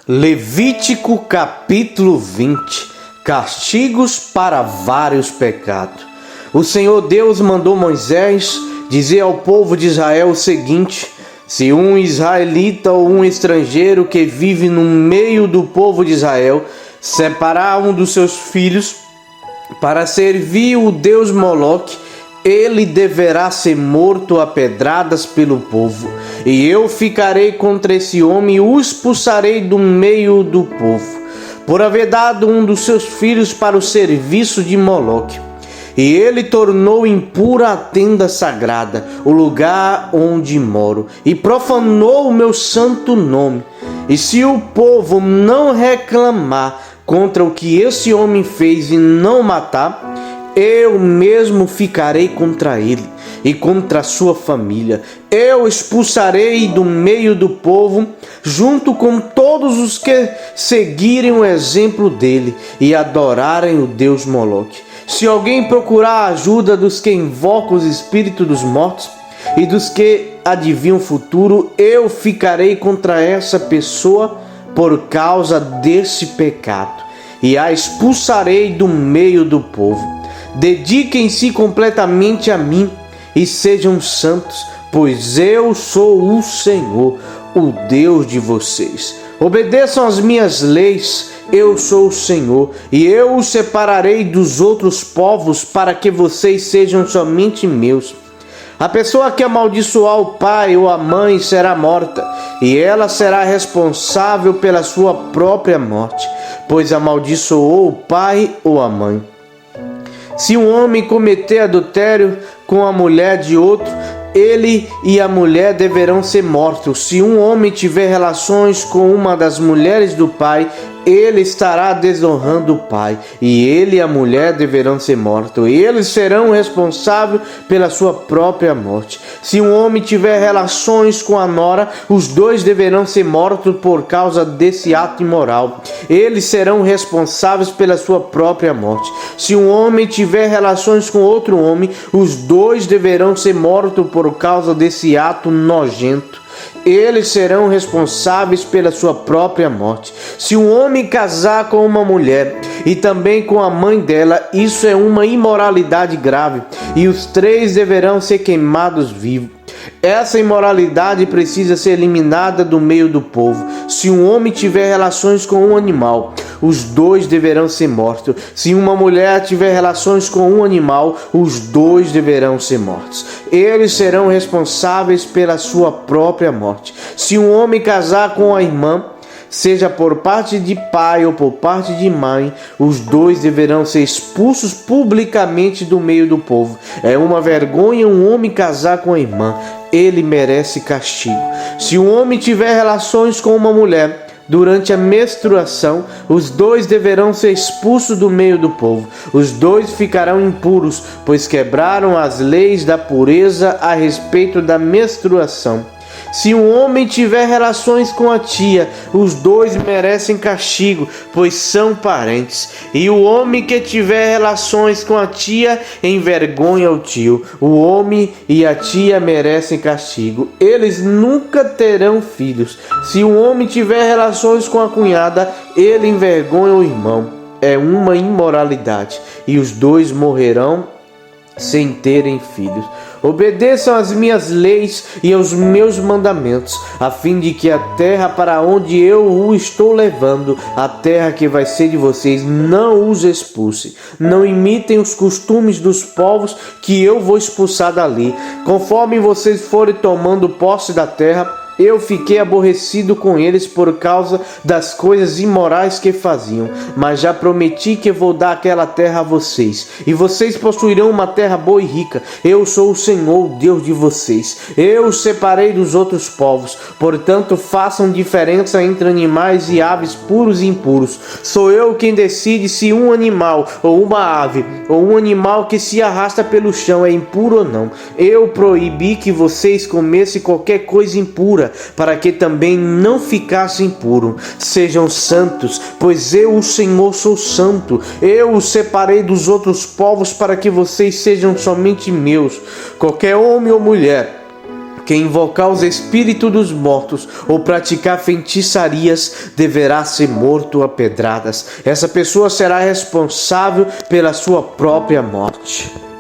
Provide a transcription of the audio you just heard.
Levítico capítulo 20. Castigos para vários pecados. O Senhor Deus mandou Moisés dizer ao povo de Israel o seguinte: se um israelita ou um estrangeiro que vive no meio do povo de Israel separar um dos seus filhos para servir o deus Moloque, ele deverá ser morto a pedradas pelo povo, e eu ficarei contra esse homem e o expulsarei do meio do povo, por haver dado um dos seus filhos para o serviço de Moloque. E ele tornou impura a tenda sagrada, o lugar onde moro, e profanou o meu santo nome. E se o povo não reclamar contra o que esse homem fez e não matar, eu mesmo ficarei contra ele e contra a sua família. Eu expulsarei do meio do povo, junto com todos os que seguirem o exemplo dele e adorarem o deus Moloque. Se alguém procurar a ajuda dos que invocam os espíritos dos mortos e dos que adivinham o futuro, eu ficarei contra essa pessoa por causa desse pecado e a expulsarei do meio do povo. Dediquem-se completamente a mim e sejam santos, pois eu sou o Senhor, o Deus de vocês. Obedeçam às minhas leis, eu sou o Senhor, e eu os separarei dos outros povos para que vocês sejam somente meus. A pessoa que amaldiçoar o pai ou a mãe será morta, e ela será responsável pela sua própria morte, pois amaldiçoou o pai ou a mãe. Se um homem cometer adultério com a mulher de outro, ele e a mulher deverão ser mortos. Se um homem tiver relações com uma das mulheres do pai, ele estará desonrando o pai, e ele e a mulher deverão ser mortos. Eles serão responsáveis pela sua própria morte. Se um homem tiver relações com a nora, os dois deverão ser mortos por causa desse ato imoral. Eles serão responsáveis pela sua própria morte. Se um homem tiver relações com outro homem, os dois deverão ser mortos por causa desse ato nojento. Eles serão responsáveis pela sua própria morte. Se um homem casar com uma mulher e também com a mãe dela, isso é uma imoralidade grave, e os três deverão ser queimados vivos. Essa imoralidade precisa ser eliminada do meio do povo. Se um homem tiver relações com um animal, os dois deverão ser mortos. Se uma mulher tiver relações com um animal, os dois deverão ser mortos. Eles serão responsáveis pela sua própria morte. Se um homem casar com a irmã, seja por parte de pai ou por parte de mãe, os dois deverão ser expulsos publicamente do meio do povo. É uma vergonha um homem casar com a irmã. Ele merece castigo. Se um homem tiver relações com uma mulher durante a menstruação, os dois deverão ser expulsos do meio do povo. Os dois ficarão impuros, pois quebraram as leis da pureza a respeito da menstruação. Se um homem tiver relações com a tia, os dois merecem castigo, pois são parentes. E o homem que tiver relações com a tia envergonha o tio. O homem e a tia merecem castigo. Eles nunca terão filhos. Se um homem tiver relações com a cunhada, ele envergonha o irmão. É uma imoralidade, e os dois morrerão sem terem filhos. Obedeçam às minhas leis e aos meus mandamentos, a fim de que a terra para onde eu o estou levando, a terra que vai ser de vocês, não os expulse. Não imitem os costumes dos povos que eu vou expulsar dali. Conforme vocês forem tomando posse da terra, eu fiquei aborrecido com eles por causa das coisas imorais que faziam, mas já prometi que vou dar aquela terra a vocês, e vocês possuirão uma terra boa e rica. Eu sou o Senhor, o Deus de vocês. Eu os separei dos outros povos, portanto façam diferença entre animais e aves puros e impuros. Sou eu quem decide se um animal ou uma ave ou um animal que se arrasta pelo chão é impuro ou não. Eu proibi que vocês comessem qualquer coisa impura, para que também não ficassem impuros. Sejam santos, pois eu, o Senhor, sou santo. Eu os separei dos outros povos para que vocês sejam somente meus. Qualquer homem ou mulher Quem invocar os espíritos dos mortos ou praticar feitiçarias deverá ser morto a pedradas. Essa pessoa será responsável pela sua própria morte.